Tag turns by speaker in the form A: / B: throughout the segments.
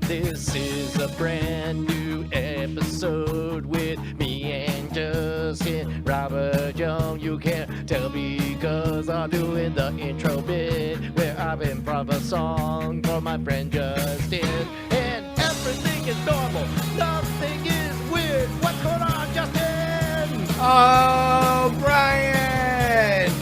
A: This is a brand new episode with me and Justin. Robert Young, you can't tell because I'm doing the intro bit where I've improv a song for my friend Justin. And everything is normal, nothing is weird. What's going on, Justin?
B: Oh, Brian!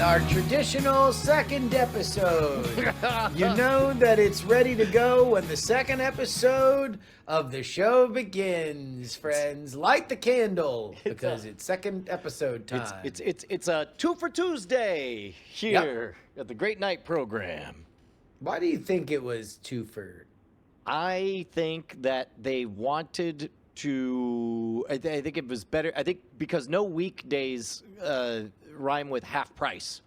B: Our traditional second episode. You know that it's ready to go when the second episode of the show begins, friends. Light the candle because it's second episode time.
A: It's a 2 for Tuesday here at the Great Night program.
B: Why do you think it was 2 for?
A: I think that they wanted to. I think it was better. I think because no weekdays rhyme with half price.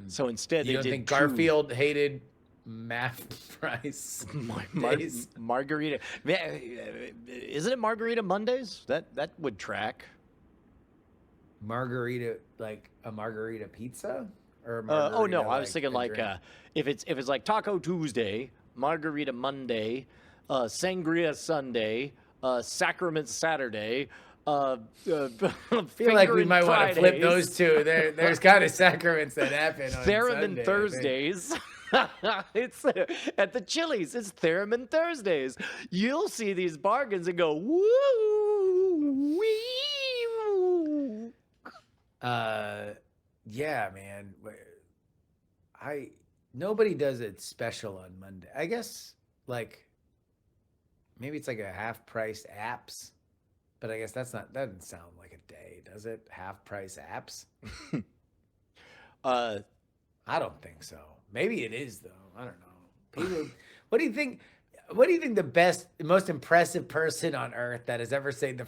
A: So instead,
B: You
A: they
B: don't
A: did
B: think
A: two.
B: Garfield hated math price days?
A: Margarita. Isn't it Margarita Mondays? That would track.
B: Margarita, like a margarita pizza? Or
A: Oh no,
B: margarita,
A: I was thinking
B: a
A: like
B: drink?
A: if it's like Taco Tuesday, Margarita Monday, Sangria Sunday, Sacrament Saturday.
B: I feel like we might want to flip those two. There's kind of sacraments that happen on
A: Theremin
B: Sunday,
A: Thursdays. It's at the Chili's. It's Theremin Thursdays. You'll see these bargains and go woo wee.
B: Yeah, man. Nobody does it special on Monday. I guess like maybe it's like a half price apps, but I guess that doesn't sound like a day, does it? Half price apps? I don't think so. Maybe it is though. I don't know. People, what do you think? What do you think the most impressive person on earth that has ever said the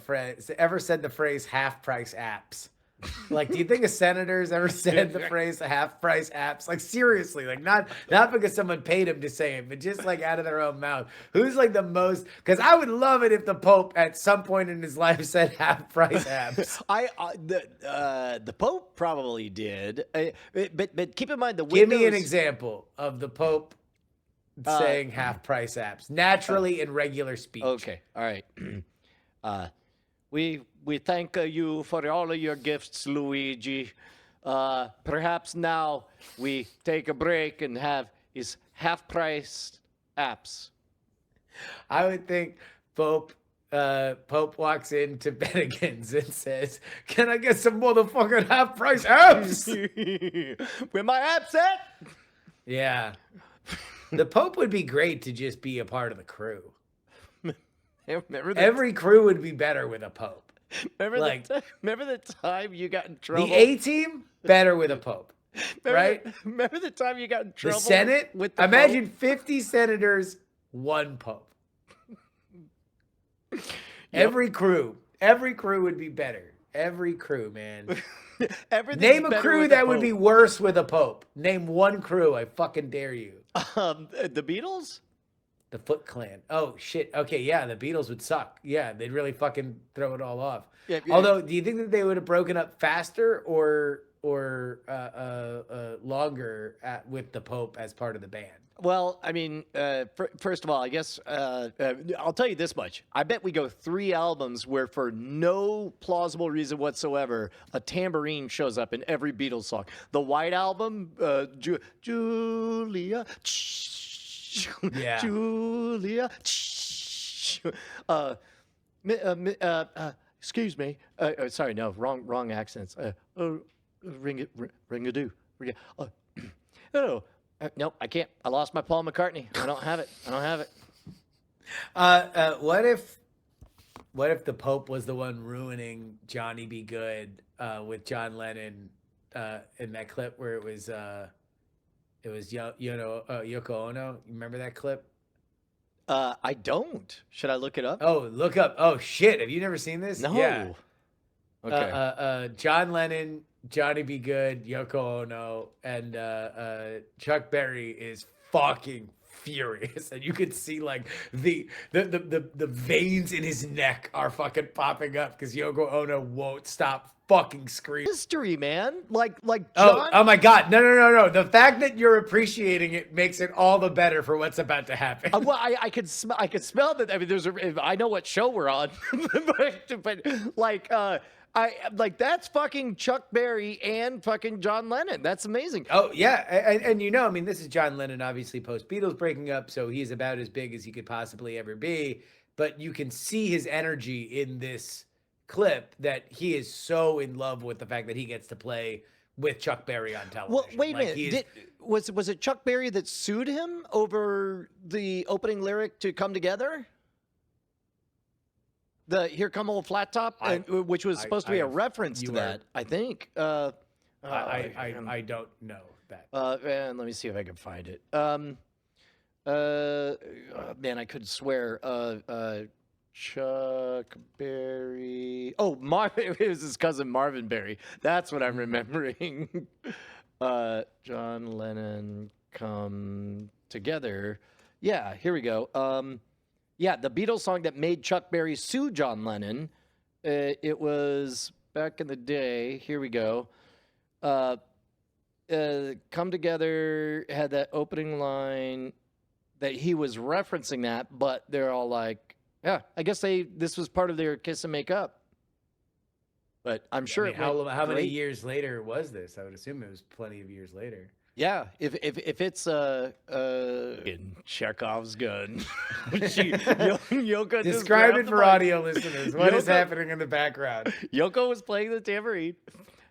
B: phrase half price apps? Like, do you think a senator's ever said the phrase half price apps? Like, seriously, like not because someone paid him to say it, but just like out of their own mouth. Who's like the most? Because I would love it if the Pope at some point in his life said half price apps.
A: The Pope probably did, but keep in mind the
B: Give
A: windows.
B: me an example of the Pope saying half price apps naturally in regular speech.
A: Okay, all right. We thank you for all of your gifts, Luigi. Perhaps now we take a break and have his half-priced apps.
B: I would think Pope walks into Petticoat's and says, "Can I get some motherfucking half price apps?"
A: Where my apps at?
B: Yeah. The Pope would be great to just be a part of the crew. Every crew would be better with a Pope.
A: Remember the time you got in trouble?
B: The A-team, better with a Pope. Right?
A: Remember the time you got in trouble?
B: The Senate,
A: with the
B: imagine
A: Pope?
B: 50 senators, one Pope.
A: Yep.
B: Every crew would be better. Every crew, man.
A: Everything's
B: Name a
A: better
B: crew
A: with
B: that
A: the
B: would be
A: Pope.
B: worse with a Pope. Name one crew, I fucking dare you.
A: The Beatles?
B: The Foot Clan. Oh, shit. Okay, yeah, the Beatles would suck. Yeah, they'd really fucking throw it all off.
A: Yeah.
B: Although, do you think that they would have broken up faster or longer with the Pope as part of the band?
A: Well, I mean, first of all, I guess I'll tell you this much. I bet we go 3 albums where, for no plausible reason whatsoever, a tambourine shows up in every Beatles song. The White Album, Julia,
B: Yeah.
A: Julia, excuse me. Sorry, no, wrong accents. Ring-a-doo. Oh. Nope, I can't. I lost my Paul McCartney. I don't have it.
B: What if the Pope was the one ruining Johnny Be Good with John Lennon in that clip where it was Yoko Ono? You remember that clip?
A: I don't. Should I look it up?
B: Oh, look up. Oh shit! Have you never seen this?
A: No.
B: Yeah.
A: Okay.
B: John Lennon, Johnny Be Good, Yoko Ono, and Chuck Berry is fucking furious, and you could see like the veins in his neck are fucking popping up because Yoko Ono won't stop fucking screaming.
A: History, man. Like John.
B: Oh my God. No. The fact that you're appreciating it makes it all the better for what's about to happen.
A: Well, I could smell that. I mean, I know what show we're on, but that's fucking Chuck Berry and fucking John Lennon. That's amazing.
B: Oh yeah, and I mean, this is John Lennon, obviously post Beatles breaking up, so he's about as big as he could possibly ever be. But you can see his energy in this clip that he is so in love with the fact that he gets to play with Chuck Berry on television.
A: Well, wait a minute. Was it Chuck Berry that sued him over the opening lyric to "Come Together"? The "Here Come Old Flat Top," which was supposed to be a reference to that, I think.
B: I don't know that.
A: And let me see if I can find it. Man, I could swear. Chuck Berry. Oh, it was his cousin Marvin Berry. That's what I'm remembering. John Lennon, Come Together. Yeah, here we go. Yeah, the Beatles song that made Chuck Berry sue John Lennon. It was back in the day. Here we go. Come Together had that opening line that he was referencing that, but they're all like, yeah, I guess this was part of their kiss and make up. But I'm sure
B: how many years later was this? I would assume it was plenty of years later.
A: Yeah, if it's in Chekhov's gun. Yoko
B: describe it for audio listeners. What is happening in the background?
A: Yoko was playing the tambourine.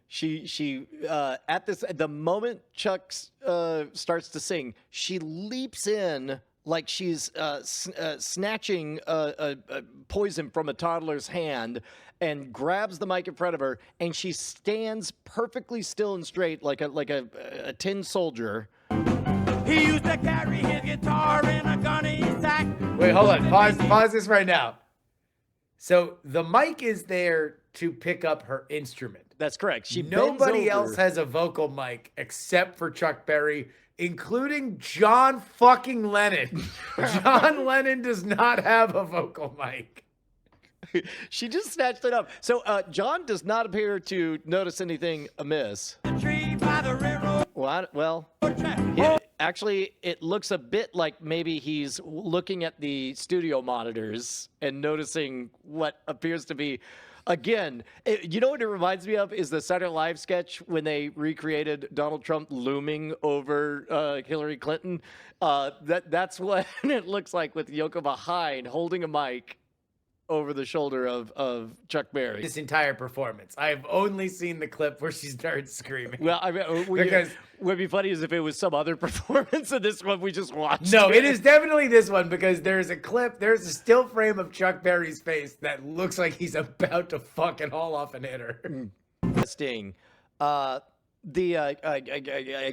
A: She at the moment Chuck starts to sing, she leaps in like she's snatching poison from a toddler's hand and grabs the mic in front of her, and she stands perfectly still and straight like a tin soldier.
C: He used to carry his guitar in a gunny sack.
B: Wait, hold on. Pause this right now. So the mic is there to pick up her instrument.
A: That's correct.
B: Nobody else has a vocal mic except for Chuck Berry, including John fucking Lennon. John Lennon does not have a vocal mic.
A: She just snatched it up. So John does not appear to notice anything amiss.
C: The tree by the railroad.
A: Well, actually, it looks a bit like maybe he's looking at the studio monitors and noticing what appears to be, again, you know what it reminds me of is the Saturday Night Live sketch when they recreated Donald Trump looming over Hillary Clinton. That's what it looks like with Yoko behind holding a mic over the shoulder of Chuck Berry.
B: This entire performance. I've only seen the clip where she starts screaming.
A: Well, I mean, because would be funny is if it was some other performance of this one we just watched.
B: No, it is definitely this one because there's a still frame of Chuck Berry's face that looks like he's about to fucking haul off and hit her.
A: Interesting. I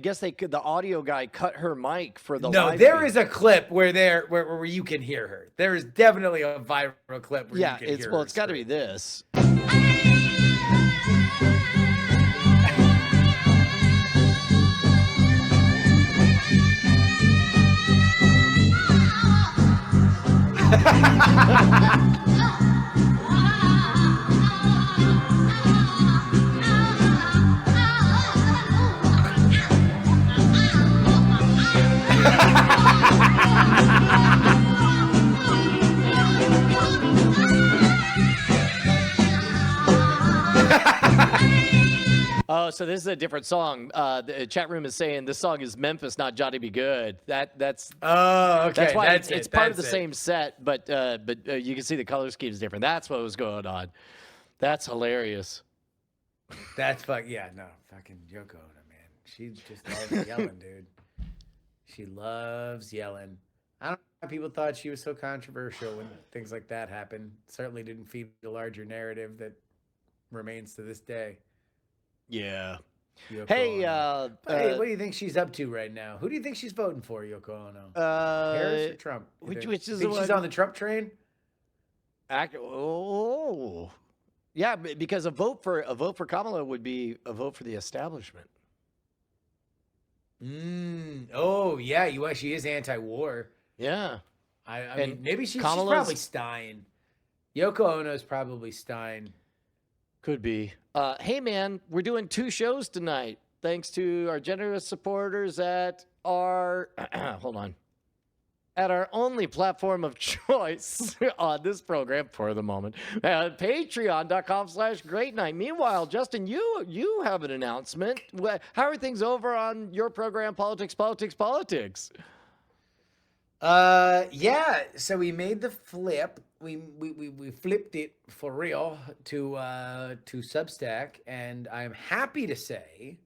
A: guess the audio guy cut her mic for the live
B: there
A: feed.
B: is a clip where you can hear her. There is definitely a viral clip where you can hear her.
A: Well, it's got to be this. Oh, so this is a different song. The chat room is saying this song is Memphis, not Johnny Be Good. That's
B: oh, okay.
A: That's why
B: it's
A: part of the same set, but you can see the color scheme is different. That's what was going on. That's hilarious.
B: That's fucking Yoko Ono, man. She just loves yelling, dude. She loves yelling. I don't know how people thought she was so controversial when things like that happened. Certainly didn't feed the larger narrative that remains to this day.
A: Yeah.
B: Yoko
A: Hey,
B: Ono. Hey, what do you think she's up to right now? Who do you think she's voting for, Yoko Ono? Harris or Trump?
A: Which is
B: think she's on the Trump train?
A: Yeah, because a vote for Kamala would be a vote for the establishment.
B: Oh yeah, she is anti-war.
A: Yeah.
B: I mean, maybe she's probably Stein. Yoko Ono's probably Stein.
A: Could be. Hey, man, we're doing 2 shows tonight. Thanks to our generous supporters at our, hold on, at our only platform of choice on this program for the moment, patreon.com/great night. Meanwhile, Justin, you have an announcement. How are things over on your program, Politics?
B: Yeah, so we made the flip. We flipped it for real to Substack, and I'm happy to say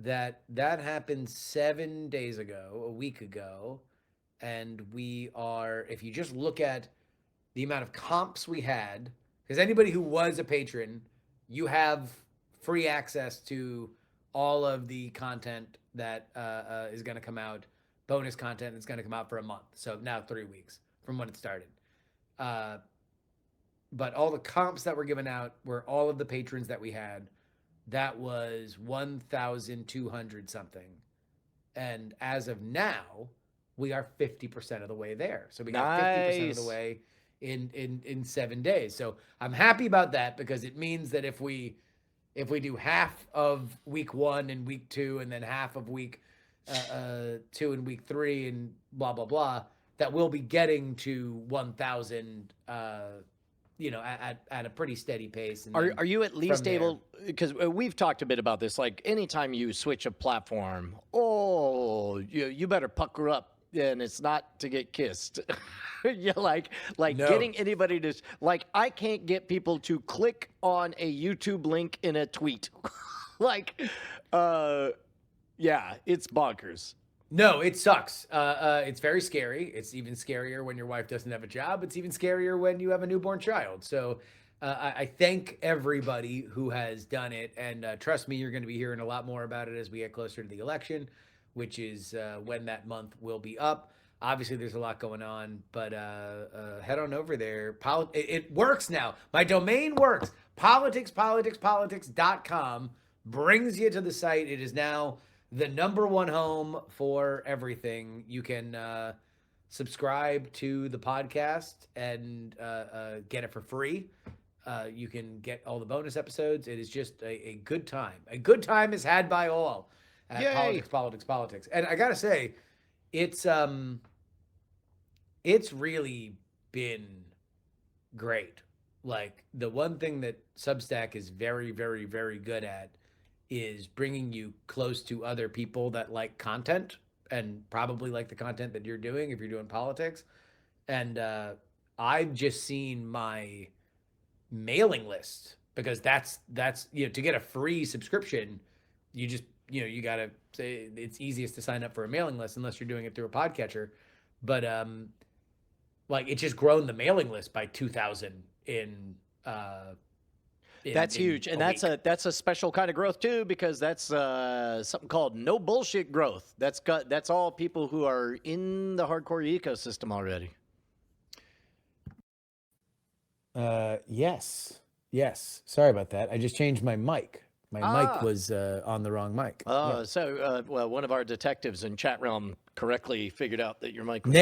B: that happened 7 days ago, a week ago, and we are, if you just look at the amount of comps we had, because anybody who was a patron, you have free access to all of the content that is going to come out, bonus content that's going to come out for a month. So now 3 weeks from when it started. But all the comps that were given out were all of the patrons that we had. That was 1,200 something. And as of now, we are 50% of the way there. So we got 50% of the way in 7 days. So I'm happy about that, because it means that if we do half of week 1 and week 2, and then half of week 2 and week 3 and blah, blah, blah, that we'll be getting to 1,000, at a pretty steady pace. And
A: are you at least able, because we've talked a bit about this, like anytime you switch a platform, you better pucker up, and it's not to get kissed. Yeah, like no. Getting anybody to, like, I can't get people to click on a YouTube link in a tweet. Yeah, it's bonkers.
B: No, it sucks. It's very scary. It's even scarier when your wife doesn't have a job. It's even scarier when you have a newborn child. So I thank everybody who has done it. And trust me, you're going to be hearing a lot more about it as we get closer to the election, which is when that month will be up. Obviously, there's a lot going on, but head on over there. It works now. My domain works. Politics.com brings you to the site. It is now the #1 home for everything. You can subscribe to the podcast and get it for free. You can get all the bonus episodes. It is just a good time. A good time is had by all at
A: Yay.
B: Politics. And I gotta say, it's really been great. Like, the one thing that Substack is very, very, very good at is bringing you close to other people that like content, and probably like the content that you're doing if you're doing politics. And I've just seen my mailing list, because that's to get a free subscription, you just you gotta say it's easiest to sign up for a mailing list unless you're doing it through a podcatcher. But it's just grown the mailing list by 2,000 in
A: that's huge, and that's a special kind of growth too, because that's something called no bullshit growth. That's all people who are in the hardcore ecosystem already.
B: Yes. Sorry about that. I just changed my mic. My mic was on the wrong mic.
A: So one of our detectives in chat realm correctly figured out that your mic was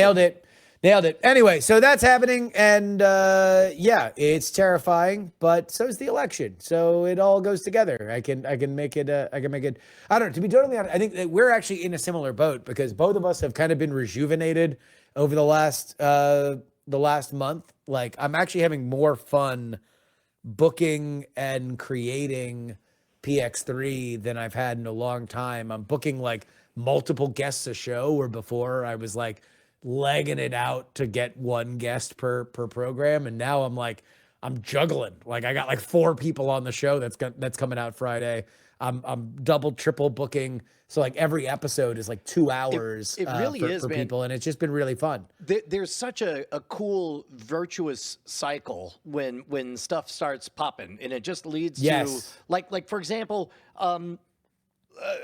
B: Nailed it. Anyway, so that's happening, and it's terrifying, but so is the election. So it all goes together. I can make it. I don't know. To be totally honest, I think that we're actually in a similar boat, because both of us have kind of been rejuvenated over the last month. Like, I'm actually having more fun booking and creating PX3 than I've had in a long time. I'm booking like multiple guests a show, where before I was like legging it out to get one guest per program, and now I'm juggling. Like, I got like 4 people on the show that's coming out Friday. I'm double triple booking, so like every episode is like 2 hours.
A: It really is,
B: for
A: man.
B: people, and it's just been really fun.
A: There's such a cool virtuous cycle when stuff starts popping, and it just leads to like for example,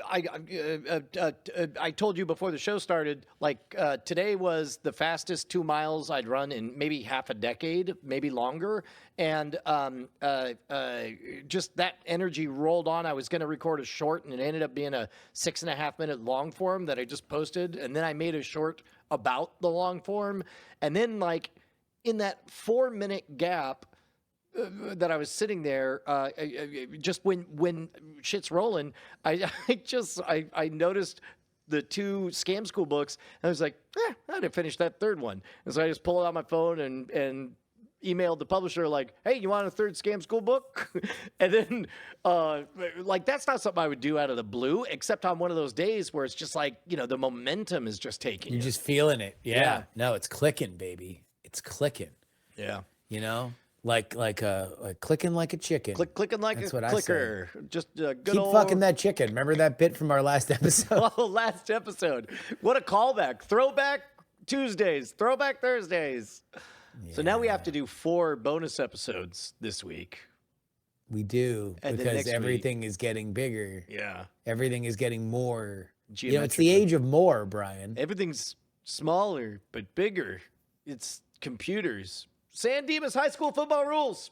A: I told you before the show started, like today was the fastest 2 miles I'd run in maybe half a decade, maybe longer. And just that energy rolled on. I was going to record a short, and it ended up being a 6.5 minute long form that I just posted. And then I made a short about the long form. And then, like, in that 4 minute gap, that I was sitting there, just when shit's rolling, I noticed the 2 Scam School books. And I was like, I had to finish that 3rd one. And so I just pulled out my phone and emailed the publisher like, hey, you want a 3rd Scam School book? And then like, that's not something I would do out of the blue, except on one of those days where it's just like, the momentum is just taking you.
B: You're just feeling it. Yeah. No, it's clicking, baby. It's clicking.
A: Yeah.
B: Like clicking like a chicken.
A: Clicking like
B: That's
A: a
B: what
A: clicker. Just a good
B: Keep
A: old...
B: fucking that chicken. Remember that bit from our last episode?
A: Oh, last episode. What a callback. Throwback Tuesdays. Throwback Thursdays. So now we have to do 4 bonus episodes this week.
B: We do,
A: And then
B: because
A: next
B: everything is getting bigger.
A: Yeah.
B: Everything is getting more. It's the
A: Geometrically.
B: age of more, Brian.
A: Everything's smaller, but bigger. It's computers. San Dimas High School football rules.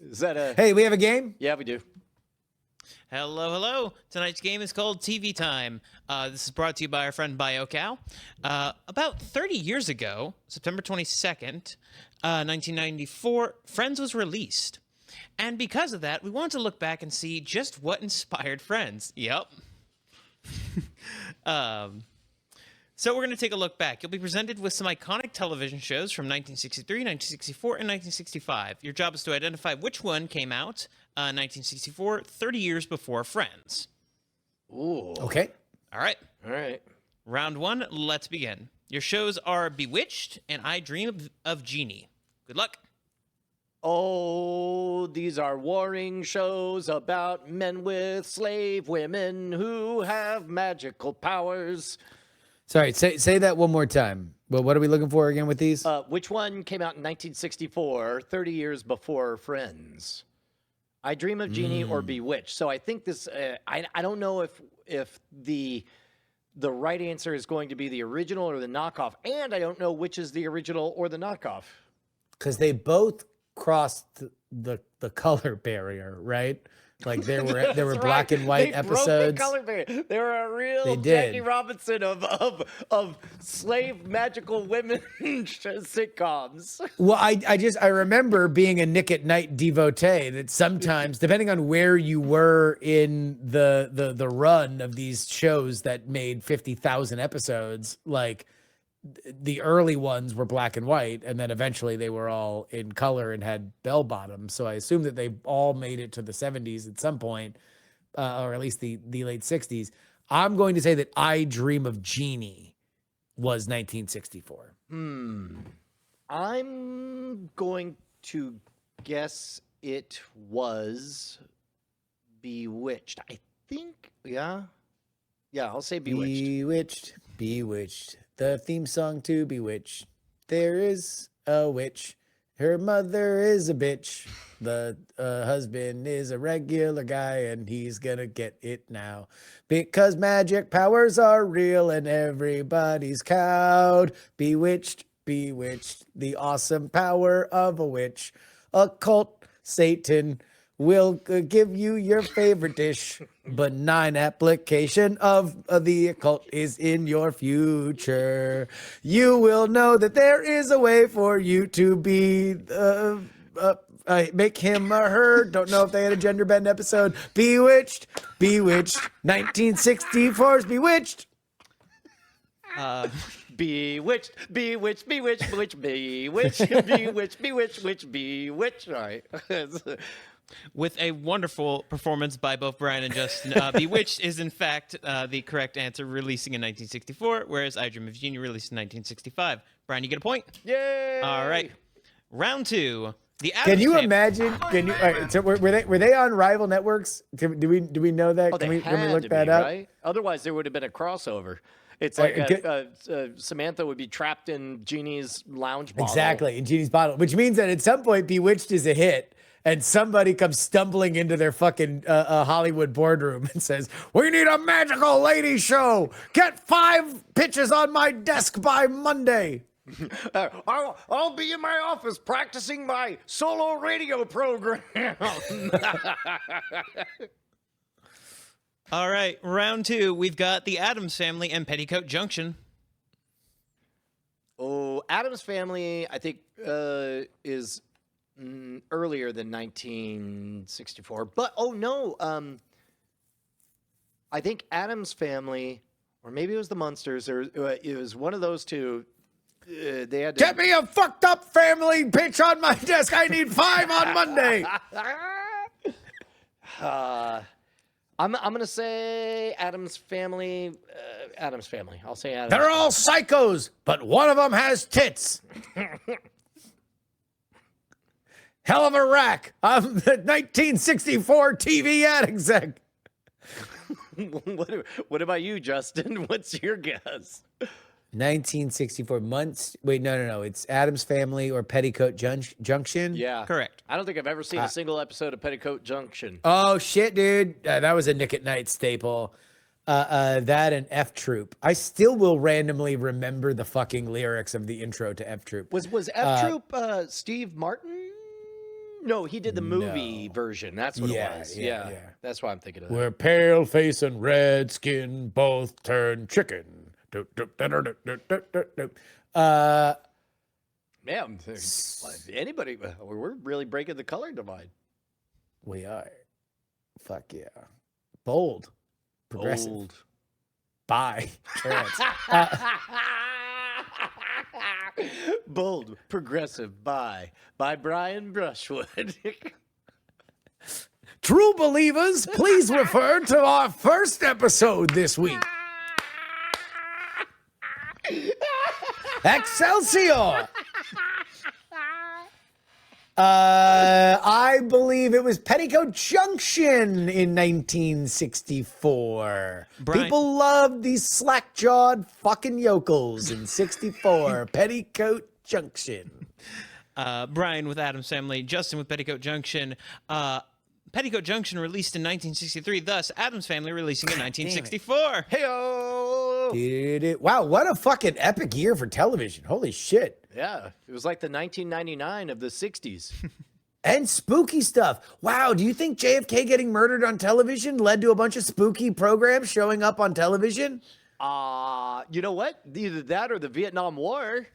A: Is that a...
B: Hey, we have a game?
A: Yeah, we do.
D: Hello, hello. Tonight's game is called TV Time. This is brought to you by our friend BioCow. About 30 years ago, September 22nd, 1994, Friends was released. And because of that, we wanted to look back and see just what inspired Friends. Yep. So we're going to take a look back. You'll be presented with some iconic television shows from 1963, 1964, and 1965. Your job is to identify which one came out 1964, 30 years before Friends.
A: Ooh.
B: Okay.
D: All right.
A: All right.
D: Round 1, let's begin. Your shows are Bewitched and I Dream of Jeannie. Good luck.
A: Oh, these are warring shows about men with slave women who have magical powers.
B: Sorry, say that one more time. Well, what are we looking for again with these?
A: Which one came out in 1964, 30 years before Friends? I Dream of Jeannie or Bewitched. So I think this, I don't know if the right answer is going to be the original or the knockoff. And I don't know which is the original or the knockoff.
B: Because they both crossed the color barrier, right? Like there were black and white episodes.
A: Broke the color barrier. They were a real
B: They did.
A: Jackie Robinson of slave magical women sitcoms.
B: Well, I remember being a Nick at Night devotee that sometimes, depending on where you were in the run of these shows that made 50,000 episodes, like the early ones were black and white, and then eventually they were all in color and had bell bottoms. So I assume that they all made it to the 70s at some point, or at least the late 60s. I'm going to say that I Dream of Jeannie was 1964.
A: I'm going to guess it was Bewitched. I think, yeah, I'll say Bewitched.
B: Bewitched. The theme song to Bewitched. There is a witch. Her mother is a bitch. The husband is a regular guy, and he's gonna get it now. Because magic powers are real and everybody's cowed. Bewitched, bewitched. The awesome power of a witch. Occult Satan will give you your favorite dish. Benign application of the occult is in your future. You will know that there is a way for you to be make him or her. Don't know if they had a gender bend episode. Bewitched, bewitched. 1964's Bewitched.
A: Bewitched, bewitched, bewitched, bewitched, bewitched, bewitched, bewitched, bewitched. All right.
D: With a wonderful performance by both Brian and Justin, Bewitched is in fact the correct answer, releasing in 1964, whereas I Dream of Jeannie released in 1965. Brian, you get a point.
A: Yay!
D: All right. Round 2. The
B: Can you
D: Addams
B: imagine? Can you? All right, so were they on rival networks? Do we know that?
A: Oh,
B: Can
A: they
B: we
A: had
B: look
A: to
B: that
A: be,
B: up?
A: right? Otherwise, there would have been a crossover. It's
B: All
A: like
B: right,
A: Samantha would be trapped in Jeannie's lounge bottle.
B: Exactly, in Genie's bottle, which means that at some point Bewitched is a hit, and somebody comes stumbling into their fucking Hollywood boardroom and says, "We need a magical lady show. Get 5 pitches on my desk by Monday."
A: I'll be in my office practicing my solo radio program.
D: All right, round 2. We've got the Addams Family and Petticoat Junction.
A: Oh, Addams Family, I think, is
E: earlier than 1964. But oh no, I think Addams Family, or maybe it was the Munsters, or it was one of those two. They had to,
B: Get me a fucked up family bitch on my desk. I need 5 on Monday.
E: I'm gonna say Addams Family. Addams Family. I'll say Addams.
B: They're all psychos, but one of them has tits. Hell of a rack. I'm the 1964 TV ad exec.
E: What about you, Justin? What's your guess?
B: 1964 months. Wait, no. It's Addams Family or Petticoat Junction.
E: Yeah,
D: Correct.
E: I don't think I've ever seen a single episode of Petticoat Junction.
B: Oh shit, dude. That was a Nick at Night staple. That and F Troop. I still will randomly remember the fucking lyrics of the intro to F Troop.
E: Was F Troop Steve Martin? No, he did the movie version. That's what it was. Yeah, that's why I'm thinking of that.
B: Where pale face and red skin both turn chicken.
E: Man, anybody, we're really breaking the color divide.
B: We are. Fuck yeah. Bold. Progressive.
E: Old.
B: Bye.
E: Bold, progressive, by Brian Brushwood.
B: True believers, please refer to our first episode this week. Excelsior! I believe it was Petticoat Junction in 1964.
D: Brian-
B: People loved these slack-jawed fucking yokels in 64. Petticoat Junction.
D: Brian with Addams Family, Justin with Petticoat Junction. Petticoat Junction released in 1963, thus Addams Family releasing in 1964.
E: Hey-o!
B: Wow, what a fucking epic year for television. Holy shit.
E: Yeah, it was like the 1999 of the 60s.
B: And spooky stuff. Wow, do you think JFK getting murdered on television led to a bunch of spooky programs showing up on television?
E: You know what? Either that or the Vietnam War.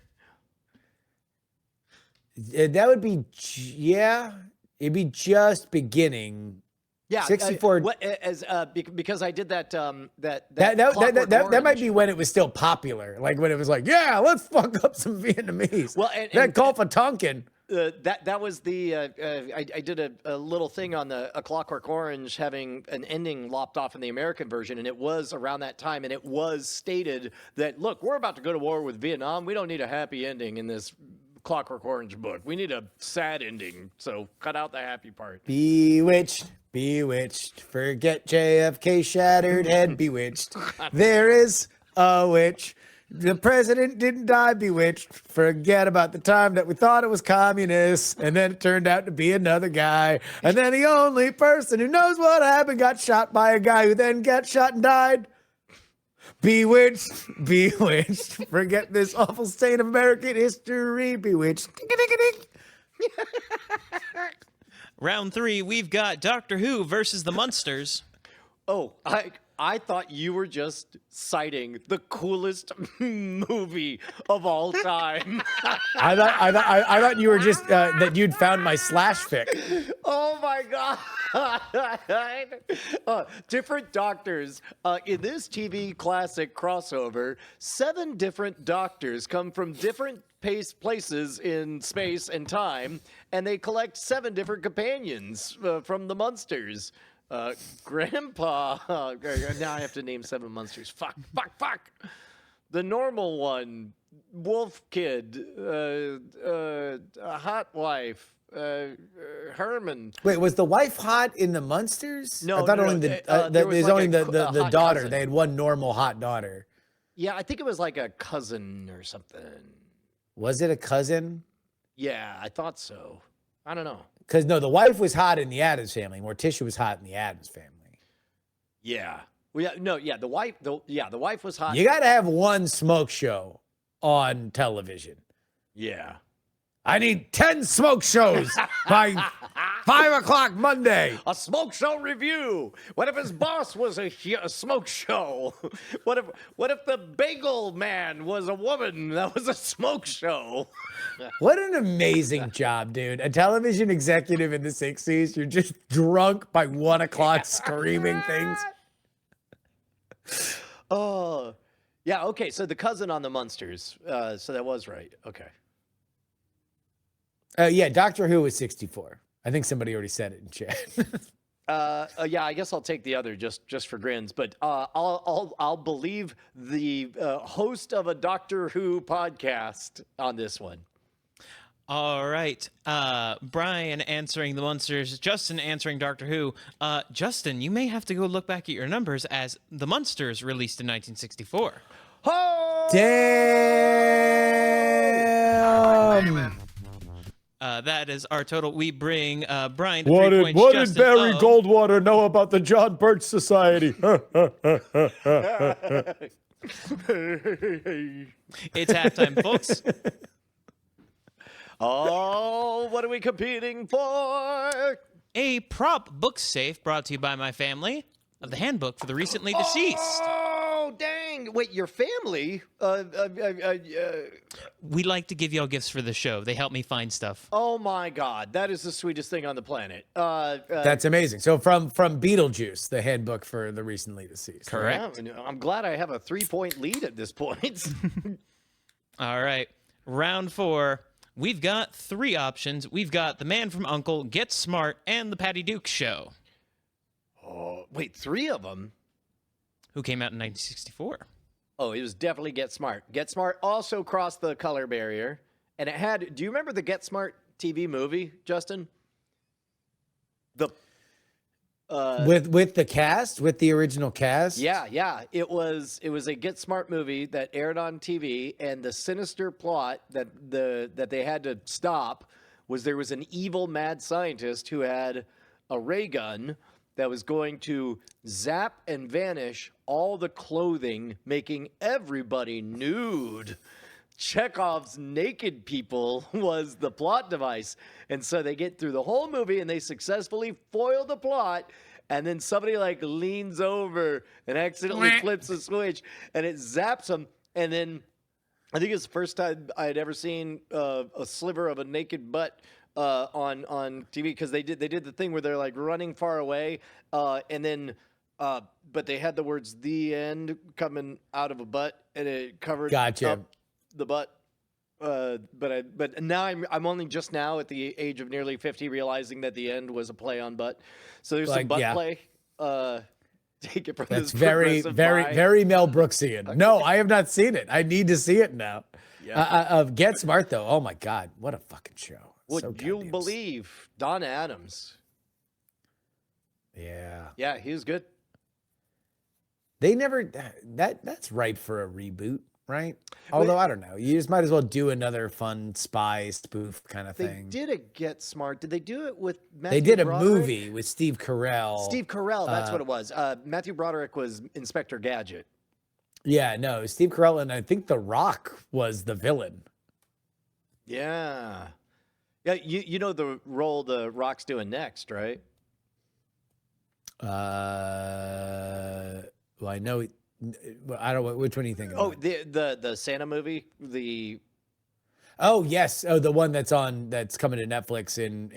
B: That would be, yeah, it'd be just beginning.
E: Yeah,
B: 64.
E: Because I did that. That
B: That might be when it was still popular, like when it was like, yeah, let's fuck up some Vietnamese.
E: Well,
B: that Gulf of Tonkin.
E: That was the I did a little thing on A Clockwork Orange having an ending lopped off in the American version, and it was around that time, and it was stated that, look, we're about to go to war with Vietnam. We don't need a happy ending in this Clockwork Orange book. We need a sad ending, so cut out the happy part.
B: Bewitched, bewitched, forget JFK shattered head, bewitched. There is a witch. The president didn't die, bewitched. Forget about the time that we thought it was communist, and then it turned out to be another guy. And then the only person who knows what happened got shot by a guy who then got shot and died. Bewitched, bewitched. Forget this awful stain of American history, bewitched.
D: Round 3, we've got Doctor Who versus the Munsters.
E: Oh, I thought you were just citing the coolest movie of all time.
B: I thought you were just that you'd found my slash fic.
E: Oh my God. Different doctors. In this TV classic crossover, 7 different doctors come from different places in space and time, and they collect 7 different companions from the Munsters. Grandpa. Now I have to name 7 Munsters. Fuck. The normal one. Wolf Kid. Hot Wife. Herman.
B: Wait, was the wife hot in the Munsters?
E: No,
B: I thought
E: no,
B: only
E: there
B: there's
E: was
B: only
E: like
B: the
E: a hot
B: daughter.
E: cousin.
B: They had one normal hot daughter.
E: Yeah, I think it was like a cousin or something.
B: Was it a cousin?
E: Yeah, I thought so. I don't know.
B: Because no, the wife was hot in the Addams Family. Morticia was hot in the Addams Family.
E: Yeah. Well, the wife. The wife was hot.
B: You got to have one smoke show on television.
E: Yeah.
B: I need 10 smoke shows by 5 o'clock Monday.
E: A smoke show review. What if his boss was a smoke show? What if the bagel man was a woman? That was a smoke show.
B: What an amazing job, dude. A television executive in the 60s. You're just drunk by 1 o'clock screaming things.
E: Oh, yeah. Okay. So the cousin on the Munsters. So that was right. Okay.
B: Yeah, Doctor Who was 64. I think somebody already said it in chat.
E: Yeah, I guess I'll take the other just for grins, but I'll believe the host of a Doctor Who podcast on this one.
D: All right. Brian answering the Munsters, Justin answering Doctor Who. Justin, you may have to go look back at your numbers as the Munsters released in 1964.
E: Oh!
B: Damn.
D: That is our total. We bring Brian to
B: What
D: 3
B: did,
D: points.
B: what
D: Justin,
B: did Barry Goldwater know about the John Birch Society?
D: It's halftime, folks.
E: Oh, what are we competing for?
D: A prop book safe brought to you by my family of the handbook for the recently deceased.
E: Oh, dang. Wait, your family?
D: We like to give y'all gifts for the show. They help me find stuff.
E: Oh, my God. That is the sweetest thing on the planet.
B: That's amazing. So from Beetlejuice, the handbook for the recently deceased.
D: Correct.
E: Yeah, I'm glad I have a 3-point lead at this point.
D: All right. Round 4. We've got 3 options. We've got The Man from U.N.C.L.E., Get Smart, and The Patty Duke Show.
E: Oh, wait, 3 of them?
D: Who came out in 1964.
E: Oh, it was definitely Get Smart. Get Smart also crossed the color barrier. And it had, do you remember the Get Smart TV movie, Justin? The
B: With the cast, with the original cast.
E: Yeah. It was a Get Smart movie that aired on TV, and the sinister plot that they had to stop was there was an evil mad scientist who had a ray gun that was going to zap and vanish all the clothing, making everybody nude. Chekhov's naked people was the plot device. And so they get through the whole movie and they successfully foil the plot. And then somebody like leans over and accidentally flips a switch and it zaps them. And then I think it's the first time I had ever seen a sliver of a naked butt on TV, because they did the thing where they're like running far away and then but they had the words "the end" coming out of a butt and it covered up the butt. But now I'm only just now at the age of nearly 50 realizing that the end was a play on butt. So there's some butt play. Take it from
B: That's
E: this
B: very Mel Brooksian.
E: Okay.
B: No, I have not seen it. I need to see it now.
E: Yeah.
B: Get Smart though. Oh my God, what a fucking show!
E: Would you believe Don Adams? Yeah, he was good.
B: They never that's ripe for a reboot, right? Although I don't know, you just might as well do another fun spy spoof kind of thing.
E: They did a Get Smart. Did they do it with Matthew
B: They did a
E: Broderick?
B: movie with Steve Carell.
E: Steve Carell, that's what it was. Matthew Broderick was Inspector Gadget.
B: Yeah, no, Steve Carell, and I think The Rock was the villain.
E: Yeah. Yeah, you know the role The Rock's doing next, right?
B: Well, I know. I don't. Which one are you thinking?
E: Oh,
B: about?
E: the Santa movie.
B: Oh yes. Oh, the one that's coming to Netflix in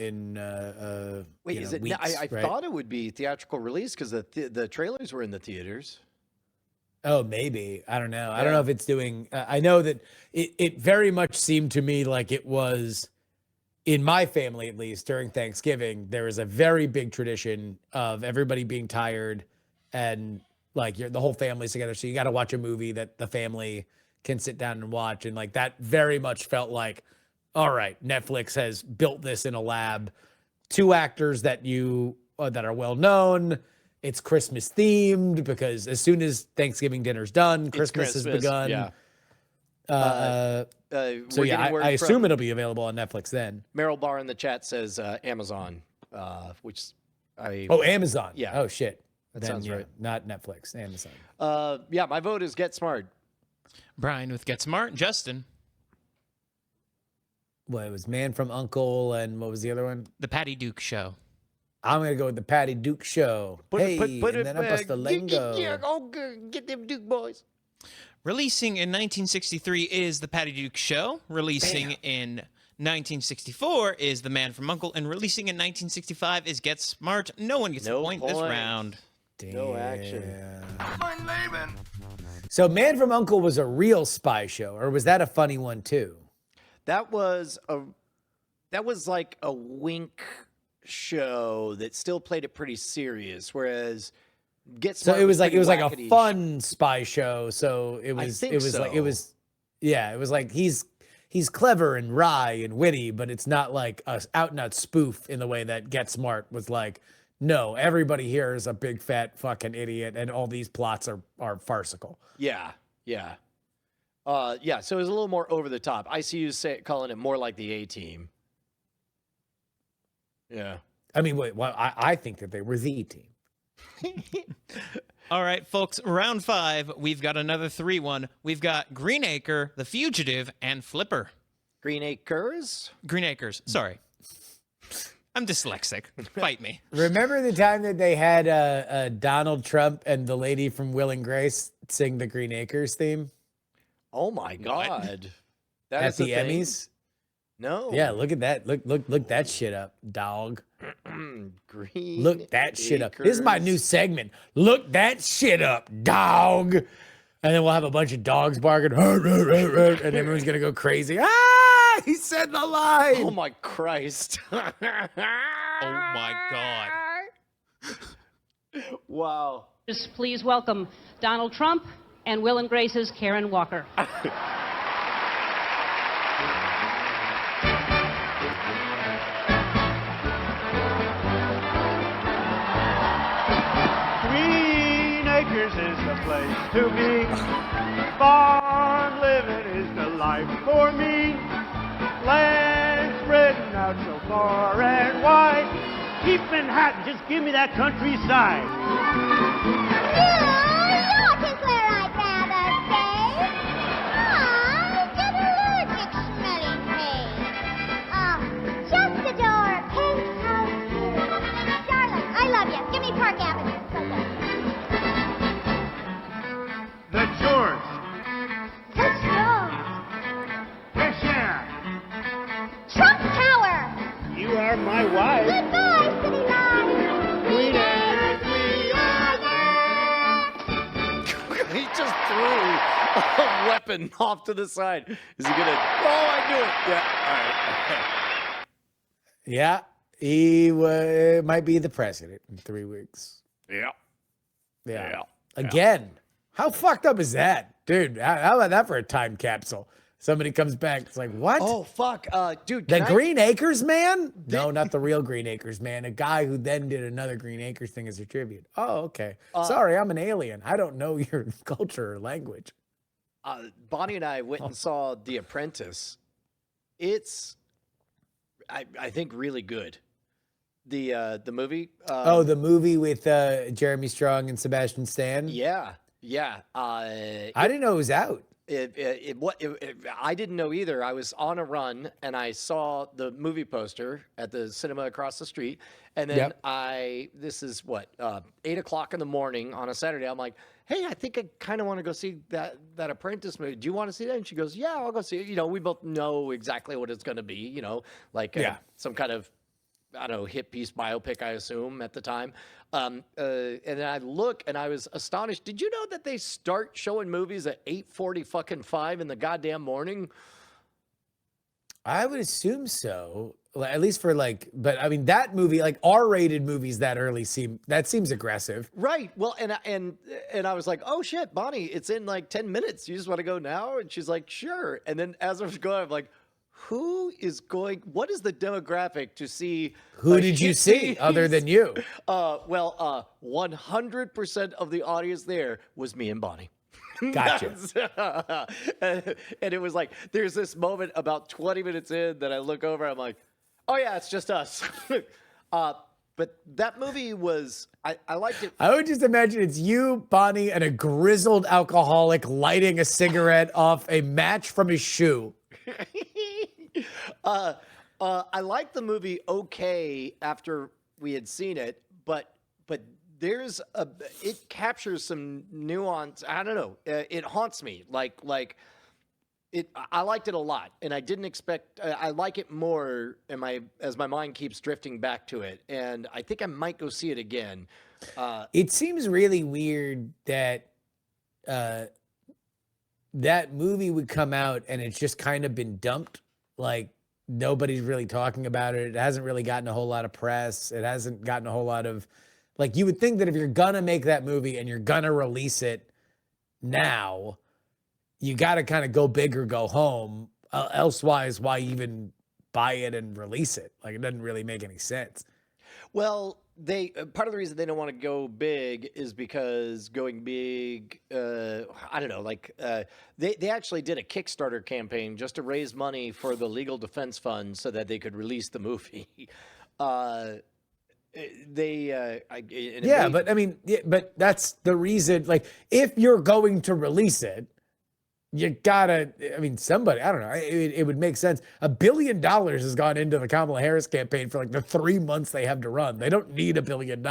E: Wait, is it?
B: weeks,
E: I
B: right?
E: thought it would be theatrical release because the trailers were in the theaters.
B: Oh, maybe. I don't know. I don't know if it's doing. I know that it very much seemed to me like it was. In my family, at least, during Thanksgiving, there is a very big tradition of everybody being tired and like the whole family's together. So you got to watch a movie that the family can sit down and watch. And like that very much felt like, all right, Netflix has built this in a lab. 2 actors that that are well known. It's Christmas themed because as soon as Thanksgiving dinner's done, Christmas has begun.
E: Yeah.
B: So yeah, I assume it'll be available on Netflix then.
E: Meryl Barr in the chat says Amazon, which
B: Amazon.
E: Yeah.
B: Oh shit.
E: That
B: Then,
E: sounds right.
B: Not Netflix. Amazon.
E: Yeah, my vote is Get Smart.
D: Brian with Get Smart. Justin.
B: What, it was Man from Uncle, and what was the other one?
D: The Patty Duke Show.
B: I'm gonna go with the Patty Duke Show.
E: Put
B: hey,
E: it
B: and then I bust a lingo.
E: Get them Duke boys.
D: Releasing in 1963 is The Patty Duke Show. Releasing in 1964 is The Man from Uncle. And releasing in 1965 is Get Smart. No one gets a point this round.
E: No action.
B: So Man from Uncle was a real spy show, or was that a funny one too?
E: That was like a wink show that still played it pretty serious, whereas Get
B: So
E: Smart
B: it was like
E: pretty
B: a
E: wackety.
B: fun spy show. So it was
E: think
B: it was like it
E: so.
B: was yeah, it was like he's clever and wry and witty, but it's not like a out and out spoof in the way that Get Smart was like, no, everybody here is a big fat fucking idiot and all these plots are farcical.
E: Yeah. So it was a little more over the top. ICU calling it more like the A-Team. Yeah.
B: I mean, I think that they were the team.
D: All right, folks, round 5. We've got another 3-1. We've got Greenacre, The Fugitive, and Flipper.
E: Green Acres?
D: Green Acres. Sorry. I'm dyslexic. Fight me.
B: Remember the time that they had Donald Trump and the lady from Will and Grace sing the Green Acres theme
E: Oh my God. That
B: at
E: is a
B: the
E: thing?
B: Emmys?
E: No.
B: Yeah, look at that. Look that shit up, dog.
E: Green.
B: Look that shit up. This is my new
E: Acres.
B: segment. Look that shit up, dog. And then we'll have a bunch of dogs barking, and everyone's gonna go crazy. Ah, he said the line.
E: Oh my Christ.
D: Oh my God.
E: Wow.
F: Just please welcome Donald Trump and Will and Grace's Karen Walker.
C: Green Acres is the place to be. Farm living is the life for me. Land spreading out so far and wide. Keep Manhattan, just give me that countryside.
G: York is where I'd rather stay. I get allergic smelling hay. Just adore Penthouse View. Darling, I love you. Give me Park Avenue. So good.
C: The George,
G: So strong.
C: fresh air.
G: Trump Tower.
C: You are my wife.
G: Goodbye, city lights. Green Acres, we are there.
E: He just threw a weapon off to the side. Is he gonna? Oh, I knew it. Yeah. All right.
B: Yeah, he might be the president in 3 weeks.
E: Yeah.
B: Yeah. Again, how fucked up is that, dude? How about that for a time capsule? Somebody comes back, it's like, what?
E: Oh fuck, dude.
B: The
E: can I-
B: Green Acres man? No, not the real Green Acres man. A guy who then did another Green Acres thing as a tribute. Oh, okay. Sorry, I'm an alien. I don't know your culture or language.
E: Bonnie and I went and saw The Apprentice. It's, I think, really good. The movie.
B: The movie with Jeremy Strong and Sebastian Stan?
E: Yeah.
B: I didn't know it was out.
E: I didn't know either. I was on a run and I saw the movie poster at the cinema across the street. And then
B: Yep.
E: this is what, 8 o'clock in the morning on a Saturday. I'm like, hey, I think I kind of want to go see that Apprentice movie. Do you want to see that? And she goes, yeah, I'll go see it. You know, we both know exactly what it's going to be, you know, like some kind of, I don't know, hit piece biopic, I assume, at the time. And then I look and I was astonished. Did you know that they start showing movies at 8:45 in the goddamn morning?
B: I would assume so. At least for but I mean that movie, like R-rated movies that early seems aggressive.
E: Right. Well, and I was like, oh shit, Bonnie, it's in like 10 minutes. You just want to go now? And she's like, sure. And then as I was going, I'm like, what is the demographic to see?
B: Who
E: a
B: did you
E: hit
B: see
E: piece?
B: other than you?
E: 100% of the audience there was me and Bonnie.
B: Gotcha.
E: And it was like, there's this moment about 20 minutes in that I look over, I'm like, oh yeah, it's just us. But that movie was, I liked it.
B: I would just imagine it's you, Bonnie, and a grizzled alcoholic lighting a cigarette off a match from his shoe.
E: I liked the movie okay after we had seen it, but there's it captures some nuance. I don't know. It haunts me. I liked it a lot, and I didn't expect. I like it more, as my mind keeps drifting back to it, and I think I might go see it again.
B: It seems really weird that that movie would come out and it's just kind of been dumped. Like nobody's really talking about it. It hasn't really gotten a whole lot of press. It hasn't gotten a whole lot of like. You would think that if you're gonna make that movie and you're gonna release it now, you got to kind of go big or go home. Elsewise, why even buy it and release it? Like it doesn't really make any sense.
E: Well, they part of the reason they don't want to go big is because going big, I don't know, they actually did a Kickstarter campaign just to raise money for the legal defense fund so that they could release the movie. But
B: I mean, but that's the reason. Like, if you're going to release it, you gotta. I mean, somebody. I don't know. It would make sense. $1 billion has gone into the Kamala Harris campaign for like the 3 months they have to run. They don't need $1 billion.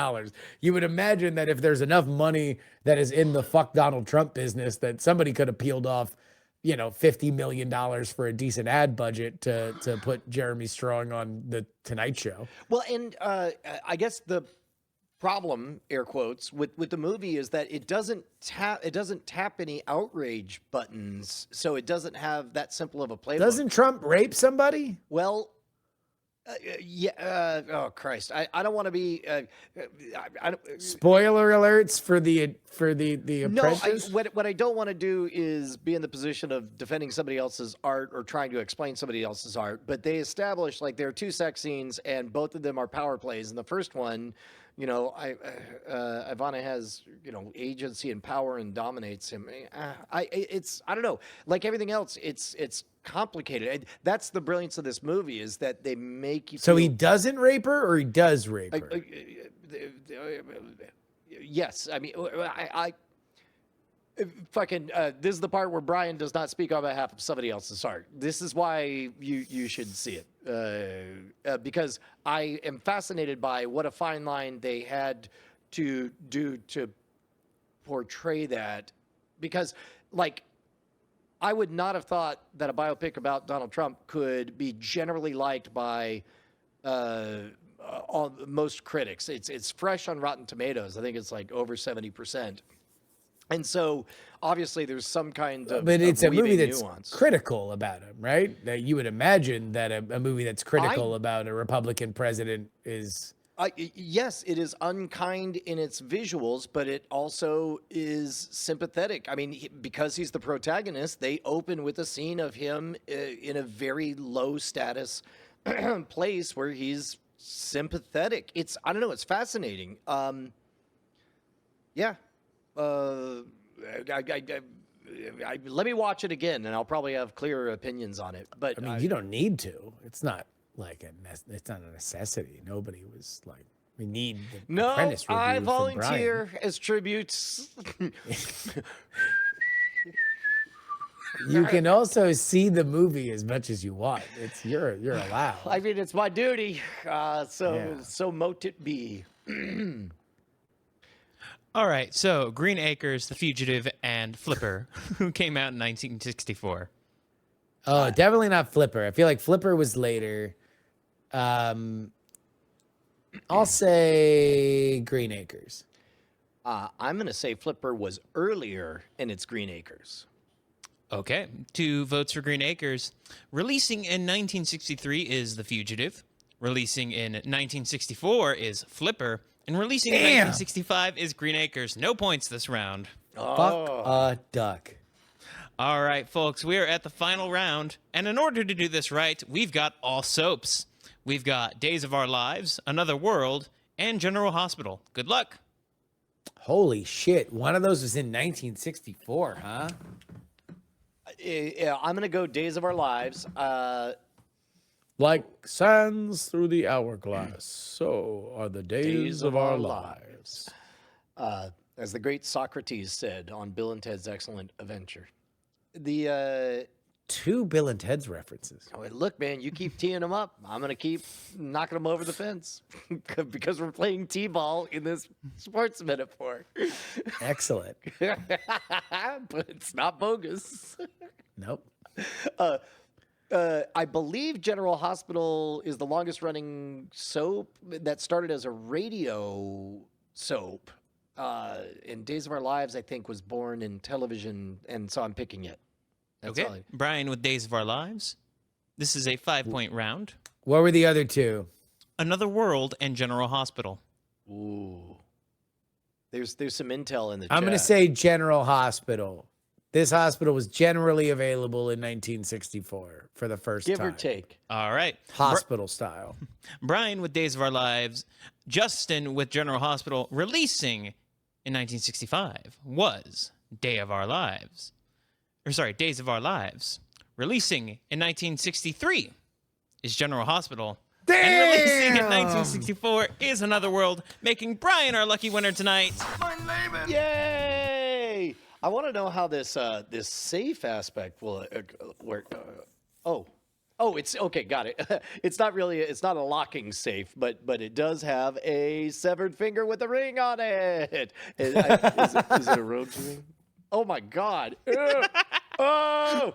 B: You would imagine that if there's enough money that is in the fuck Donald Trump business, that somebody could have peeled off, $50 million for a decent ad budget to put Jeremy Strong on the Tonight Show.
E: Well, and I guess the problem, air quotes, with the movie is that it doesn't tap any outrage buttons, so it doesn't have that simple of a playbook.
B: Doesn't Trump rape somebody?
E: Well, yeah. Oh Christ! I don't want to be. I don't,
B: Spoiler alerts for the Apprentice.
E: What I don't want to do is be in the position of defending somebody else's art or trying to explain somebody else's art. But they established like there are 2 sex scenes, and both of them are power plays. And the first one, Ivana has, agency and power and dominates him. I don't know. Like everything else, it's complicated. That's the brilliance of this movie is that they make you.
B: So he doesn't rape her, or he does rape her.
E: Yes, I mean, I fucking. This is the part where Brian does not speak on behalf of somebody else's art. This is why you should see it, because I am fascinated by what a fine line they had to do to portray that. Because, like, I would not have thought that a biopic about Donald Trump could be generally liked by most critics. It's fresh on Rotten Tomatoes. I think it's like over 70%. And so, obviously, there's some kind of
B: but it's a movie that's
E: nuance.
B: critical about him, right? That you would imagine that a movie that's critical about a Republican president is.
E: Yes, it is unkind in its visuals, but it also is sympathetic. I mean, because he's the protagonist, they open with a scene of him in a very low status place where he's sympathetic. I don't know, it's fascinating. Yeah. Let me watch it again, and I'll probably have clearer opinions on it. But
B: I mean, you don't need to. It's not like it's not a necessity. Nobody was like, we need the Apprentice review.
E: I
B: from
E: volunteer
B: Brian.
E: as tributes.
B: You can also see the movie as much as you want. You're allowed.
E: I mean, it's my duty. So mote it be.
D: All right, so Green Acres, The Fugitive, and Flipper, who came out in 1964.
B: Oh, definitely not Flipper. I feel like Flipper was later. I'll say Green Acres.
E: I'm going to say Flipper was earlier in its Green Acres.
D: Okay, 2 votes for Green Acres. Releasing in 1963 is The Fugitive. Releasing in 1964 is Flipper. And releasing in 1965 is Green Acres. No points this round.
B: Fuck a duck.
D: All right, folks, we are at the final round. And in order to do this right, we've got all soaps. We've got Days of Our Lives, Another World, and General Hospital. Good luck.
B: Holy shit. One of those was in 1964, huh?
E: I'm going to go Days of Our Lives.
B: Like sands through the hourglass, so are the days of our lives.
E: As the great Socrates said on Bill and Ted's Excellent Adventure. The
B: 2 Bill and Ted's references.
E: Oh, look, man, you keep teeing them up. I'm going to keep knocking them over the fence because we're playing T-ball in this sports metaphor.
B: Excellent.
E: But it's not bogus.
B: Nope.
E: I believe General Hospital is the longest running soap that started as a radio soap. And Days of Our Lives, I think, was born in television, and so I'm picking it. That's all
D: Okay. Brian with Days of Our Lives. This is a 5-point round.
B: What were the other 2?
D: Another World and General Hospital.
E: Ooh. There's some intel in the
B: I'm going to
E: chat.
B: say General Hospital. This hospital was generally available in 1964 for the first
E: Give
B: time.
E: or take.
D: All right.
B: Hospital style.
D: Brian with Days of Our Lives. Justin with General Hospital. Releasing in 1965 was Days of Our Lives. Releasing in 1963 is General Hospital.
B: Damn!
D: And releasing in 1964 is Another World, making Brian our lucky winner tonight.
E: Yay! I want to know how this this safe aspect will work. It's okay. Got it. It's not a locking safe, but it does have a severed finger with a ring on it. Is it a rogue ring? Oh my God! Ew. Oh!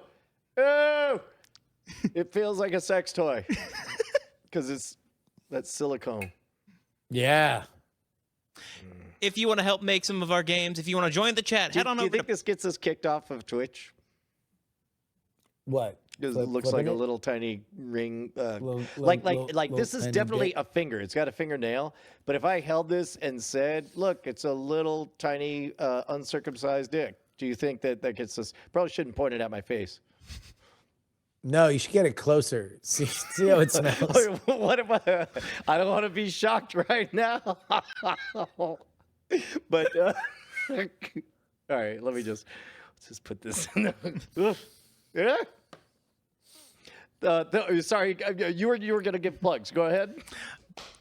E: It feels like a sex toy because that's silicone.
B: Yeah.
D: If you want to help make some of our games, if you want to join the chat, head on
E: Do you
D: over
E: think
D: to...
E: this gets us kicked off of Twitch?
B: What?
E: Because
B: Flip-
E: it looks like
B: flipping
E: a
B: it?
E: little tiny ring.
B: Little-
E: like
B: little
E: this is
B: tiny
E: definitely
B: dick.
E: a finger. It's got a fingernail. But if I held this and said, "Look, it's a little tiny uncircumcised dick," do you think that gets us? Probably shouldn't point it at my face.
B: No, you should get it closer. See how it smells.
E: What am I? I don't want to be shocked right now. But all right, let's just put this in there. Yeah. Sorry, you were gonna give plugs. Go ahead.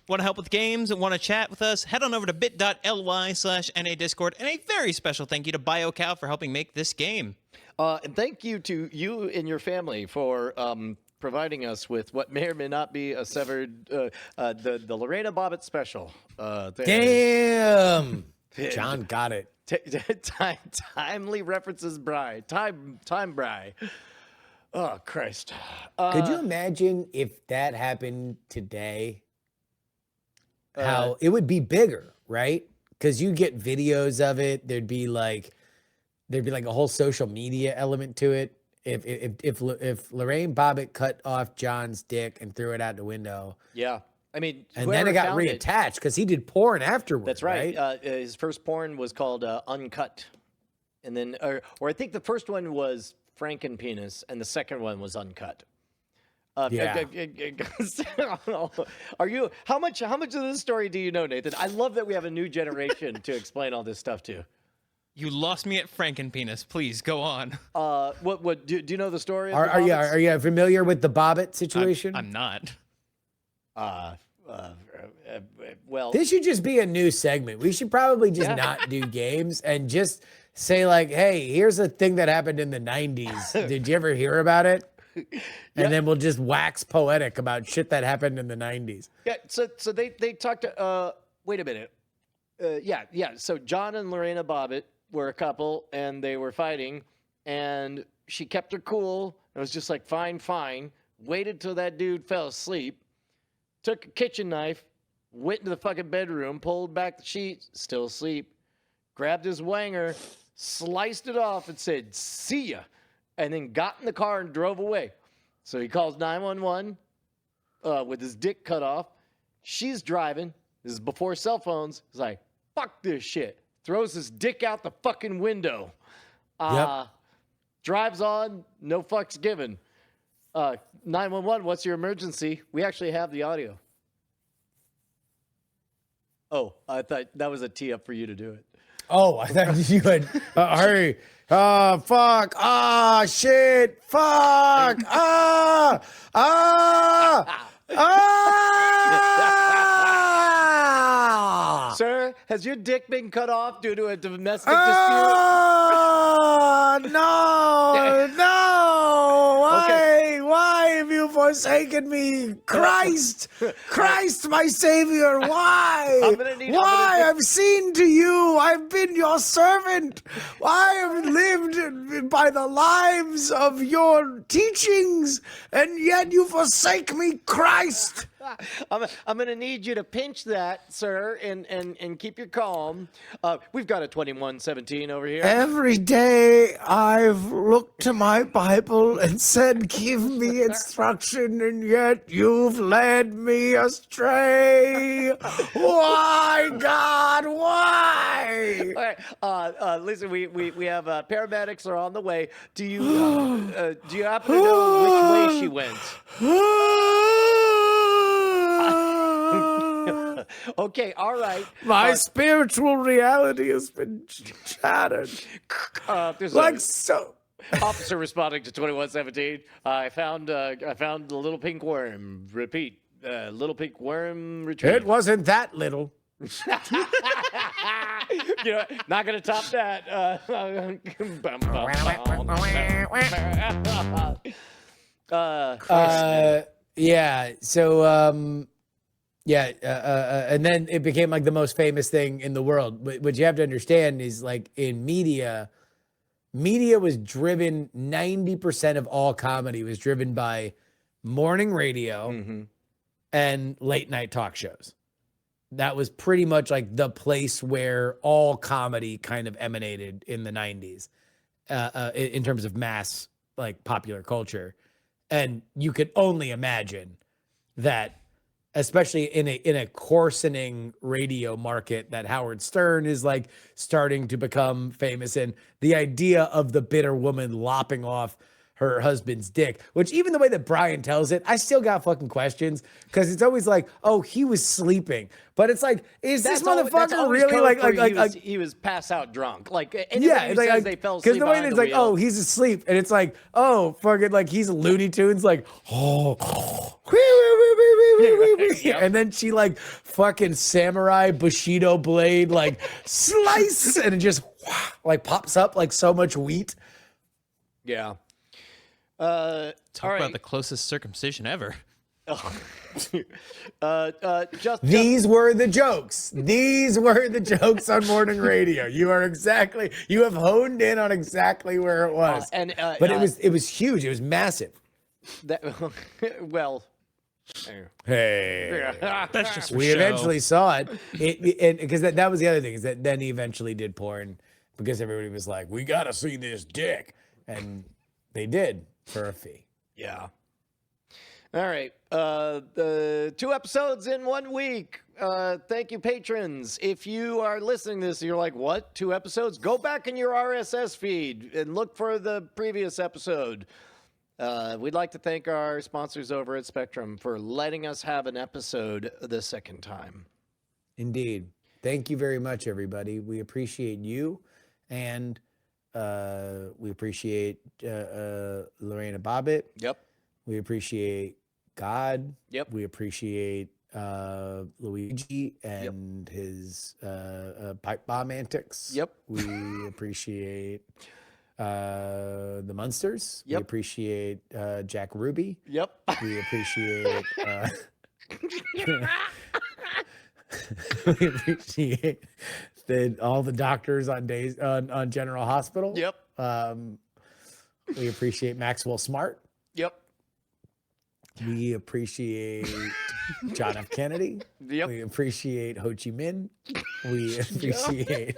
D: Want to help with games and want to chat with us? Head on over to bit.ly/NA Discord. And a very special thank you to BioCow for helping make this game.
E: And thank you to you and your family for providing us with what may or may not be a severed the Lorena Bobbitt special.
B: Damn. John got it.
E: Timely references Bry. Time Bry. Oh Christ.
B: Could you imagine if that happened today? How it would be bigger, right? Because you get videos of it. There'd be like a whole social media element to it. If Lorraine Bobbitt cut off John's dick and threw it out the window,
E: Yeah. I mean,
B: and then it got
E: whoever found
B: reattached because he did porn afterwards.
E: That's right. His first porn was called Uncut, and then, or I think the first one was Frankenpenis, and the second one was Uncut.
B: Yeah.
E: Are you? How much of this story do you know, Nathan? I love that we have a new generation to explain all this stuff to.
D: You lost me at Frankenpenis. Please, go on.
E: What do you know the story? Of the
B: Are
E: Bobbitts?
B: you familiar with the Bobbitt situation?
D: I'm not.
E: Well,
B: This should just be a new segment. We should probably just
E: Yeah.
B: not do games and just say like, "Hey, here's a thing that happened in the '90s. Did you ever hear about it?" And then we'll just wax poetic about shit that happened in the '90s.
E: yeah. So they talked to. Wait a minute. Yeah. So John and Lorena Bobbitt were a couple, and they were fighting, and she kept her cool. It was just like fine. Waited till that dude fell asleep. Took a kitchen knife, went into the fucking bedroom, pulled back the sheets, still asleep. Grabbed his wanger, sliced it off, and said, "See ya," and then got in the car and drove away. So he calls 911 with his dick cut off. She's driving. This is before cell phones. He's like, "Fuck this shit." Throws his dick out the fucking window. Drives on, no fucks given. 911, what's your emergency? We actually have the audio. Oh, I thought that was a tee up for you to do it.
B: Oh, I thought you had. Hurry! Fuck! Shit! Fuck!
E: Sir, Has your dick been cut off due to a domestic
B: Oh, no, no. Why have you forsaken me? Christ, my Savior, why? I've seen to you. I've been your servant. I have lived by the lives of your teachings, and yet you forsake me, Christ.
E: I'm going to need you to pinch that, sir, and keep your calm. We've got a 2117 over here.
B: Every day I've looked to my Bible and said, give me instruction, and yet you've led me astray. Why, God, why?
E: All right, listen, we have paramedics are on the way. Do you happen to know which way she went? Okay, all right.
B: My spiritual reality has been shattered.
E: Officer responding to 2117. I found the little pink worm. Repeat. Little pink worm retrieved.
B: It wasn't that little.
E: Not gonna top that.
B: Yeah. So, and then it became like the most famous thing in the world. What you have to understand is, like, in media was driven, 90% of all comedy was driven by morning radio and late night talk shows. That was pretty much like the place where all comedy kind of emanated in the 90s, in terms of mass, like, popular culture. And you could only imagine that, especially in a coarsening radio market that Howard Stern is, like, starting to become famous in, the idea of the bitter woman lopping off her husband's dick, which, even the way that Brian tells it, I still got fucking questions, because it's always like, oh, he was sleeping. But it's like, is this motherfucker really like
E: he was pass out drunk? Like,
B: yeah,
E: who
B: like,
E: says they fell asleep
B: because the way
E: behind
B: it's
E: the
B: like,
E: wheel.
B: oh, he's asleep, and it's like, oh, fucking, like, he's Looney Tunes, like, oh, and then she, like, fucking samurai Bushido blade, like, slice, and it just like pops up like so much wheat.
E: Yeah.
D: Talk
E: all right.
D: about the closest circumcision ever.
B: These were the jokes. These were the jokes on morning radio. You have honed in on exactly where it was. But it was huge. It was massive.
E: Well,
B: hey,
D: That's just for
B: we
D: show.
B: eventually saw it. Because that was the other thing, is that then he eventually did porn, because everybody was like, we gotta see this dick, and they did, for a fee.
E: yeah. All right. The 2 episodes in 1 week. Thank you, patrons. If you are listening to this, you're like, what? 2 episodes? Go back in your RSS feed and look for the previous episode. We'd like to thank our sponsors over at Spectrum for letting us have an episode the second time.
B: Indeed. Thank you very much, everybody. We appreciate you, and we appreciate Lorena Bobbitt.
E: Yep.
B: We appreciate God.
E: Yep.
B: We appreciate Luigi and his pipe bomb antics.
E: Yep.
B: We appreciate the Munsters.
E: Yep.
B: We appreciate Jack Ruby.
E: Yep.
B: We appreciate we appreciate all the doctors on General Hospital.
E: Yep.
B: We appreciate Maxwell Smart.
E: Yep.
B: We appreciate John F. Kennedy.
E: Yep.
B: We appreciate Ho Chi Minh. We appreciate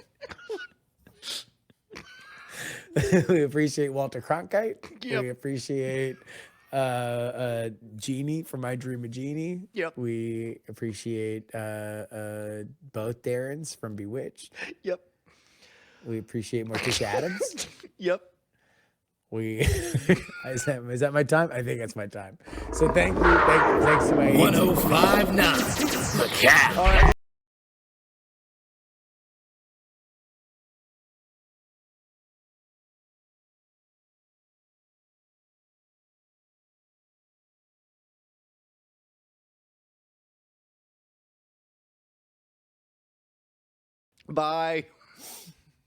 B: we appreciate Walter Cronkite.
E: Yep.
B: We appreciate Jeannie from I Dream of Jeannie.
E: Yep.
B: We appreciate both Darrens from Bewitched.
E: Yep.
B: We appreciate Morticia Adams.
E: Yep.
B: Is that my time? I think that's my time. So thanks to my
A: 1059 The Cat.
E: All right. Bye.